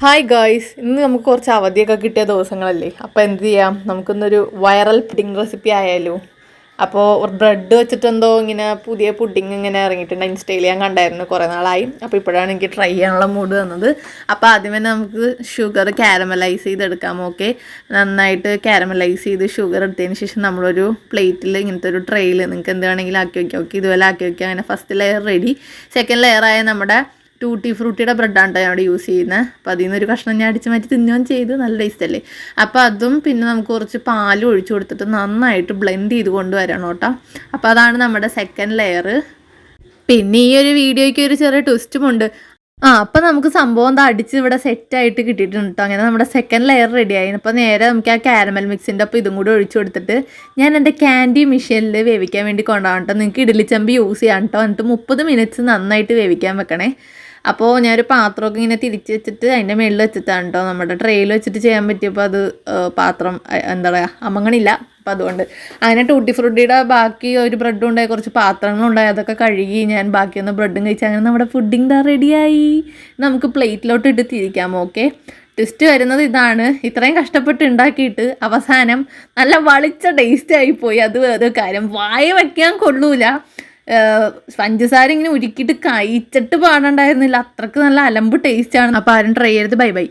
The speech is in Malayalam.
ഹായ് ഗായ്സ്, ഇന്ന് നമുക്ക് കുറച്ച് അവധിയൊക്കെ കിട്ടിയ ദിവസങ്ങളല്ലേ. അപ്പോൾ എന്ത് ചെയ്യാം, നമുക്കിന്നൊരു വൈറൽ പുഡിംഗ് റെസിപ്പി ആയാലോ. അപ്പോൾ ബ്രെഡ് വെച്ചിട്ടെന്തോ ഇങ്ങനെ പുതിയ പുഡിംഗ് ഇങ്ങനെ ഇറങ്ങിയിട്ടുണ്ട്. ഇൻസ്റ്റയിൽ ഞാൻ കണ്ടായിരുന്നു, കുറേ നാളായി. അപ്പോൾ ഇപ്പോഴാണ് എനിക്ക് ട്രൈ ചെയ്യാനുള്ള മൂഡ് വന്നത്. അപ്പോൾ ആദ്യമേ നമുക്ക് ഷുഗർ കാരമലൈസ് ചെയ്തെടുക്കാം. ഓക്കെ, നന്നായിട്ട് കാരമലൈസ് ചെയ്ത് ഷുഗർ എടുത്തതിന് ശേഷം നമ്മളൊരു പ്ലേറ്റിൽ ഇങ്ങനത്തെ ഒരു ട്രെയിൽ നിങ്ങൾക്ക് എന്ത് വേണമെങ്കിലും ആക്കി വയ്ക്കാം. ഓക്കെ, ഇതുപോലെ ആക്കി വയ്ക്കാം. അങ്ങനെ ഫസ്റ്റ് ലെയർ റെഡി. സെക്കൻഡ് ലെയറായ നമ്മുടെ ടൂട്ടി ഫ്രൂട്ടിയുടെ ബ്രെഡാണ് ഞാൻ അവിടെ യൂസ് ചെയ്യുന്നത്. അപ്പോൾ അതിൽ നിന്നൊരു കഷ്ണം ഞാൻ അടിച്ച് മാറ്റി തിന്നുകയും ചെയ്ത്, നല്ല ടേസ്റ്റ് അല്ലേ. അപ്പോൾ അതും പിന്നെ നമുക്ക് കുറച്ച് പാലും ഒഴിച്ചു കൊടുത്തിട്ട് നന്നായിട്ട് ബ്ലെൻഡ് ചെയ്ത് കൊണ്ടുവരണം കേട്ടോ. അപ്പോൾ അതാണ് നമ്മുടെ സെക്കൻഡ് ലെയർ. പിന്നെ ഈ ഒരു വീഡിയോയ്ക്ക് ഒരു ചെറിയ ട്വിസ്റ്റുമുണ്ട്. അപ്പോൾ നമുക്ക് സംഭവം എന്താ അടിച്ച് ഇവിടെ സെറ്റായിട്ട് കിട്ടിയിട്ടുണ്ട് കേട്ടോ. അങ്ങനെ നമ്മുടെ സെക്കൻഡ് ലെയർ റെഡിയായി. അപ്പോൾ നേരെ നമുക്ക് ആ കാരമൽ മിക്സിൻ്റെ അപ്പോൾ ഇതും കൂടി ഒഴിച്ചു കൊടുത്തിട്ട് ഞാൻ എൻ്റെ ക്യാൻഡി മെഷീനിൽ വേവിക്കാൻ വേണ്ടി കൊണ്ടുപോകാം കേട്ടോ. നിങ്ങൾക്ക് ഇഡ്ഡലിച്ചമ്പി യൂസ് ചെയ്യാം കേട്ടോ. എന്നിട്ട് 30 മിനിറ്റ്സ് നന്നായിട്ട് വേവിക്കാൻ വെക്കണേ. അപ്പോൾ ഞാനൊരു പാത്രമൊക്കെ ഇങ്ങനെ തിരിച്ച് വെച്ചിട്ട് അതിൻ്റെ മുകളിൽ വെച്ചിട്ടാണ് കേട്ടോ. നമ്മുടെ ട്രെയിൽ വെച്ചിട്ട് ചെയ്യാൻ പറ്റിയപ്പോൾ അത് പാത്രം എന്താ പറയുക, അമങ്ങണില്ല. അപ്പോൾ അതുകൊണ്ട് അങ്ങനെ ടൂട്ടി ഫ്രൂട്ടിയുടെ ബാക്കി ഒരു ബ്രെഡും ഉണ്ടായി, കുറച്ച് പാത്രങ്ങളുണ്ടായി. അതൊക്കെ കഴുകി ഞാൻ ബാക്കിയൊന്ന് ബ്രെഡും കഴിച്ച് അങ്ങനെ നമ്മുടെ ഫുഡിങ് ദാ റെഡിയായി. നമുക്ക് പ്ലേറ്റിലോട്ട് ഇട്ട് തിരിക്കാം. ഓക്കെ, ട്വിസ്റ്റ് വരുന്നത് ഇതാണ്. ഇത്രയും കഷ്ടപ്പെട്ട് ഉണ്ടാക്കിയിട്ട് അവസാനം നല്ല വളിച്ച ടേസ്റ്റ് ആയിപ്പോയി. അത് വേറെ കാര്യം, വായ വയ്ക്കാൻ കൊള്ളൂല. പഞ്ചസാര ഇങ്ങനെ ഉരുക്കിയിട്ട് കഴിച്ചിട്ട് പാടുണ്ടായിരുന്നില്ല, അത്രക്ക് നല്ല അലമ്പ് ടേസ്റ്റാണ്. അപ്പോൾ ആരും ട്രൈ ചെയ്യരുത്. Bye bye.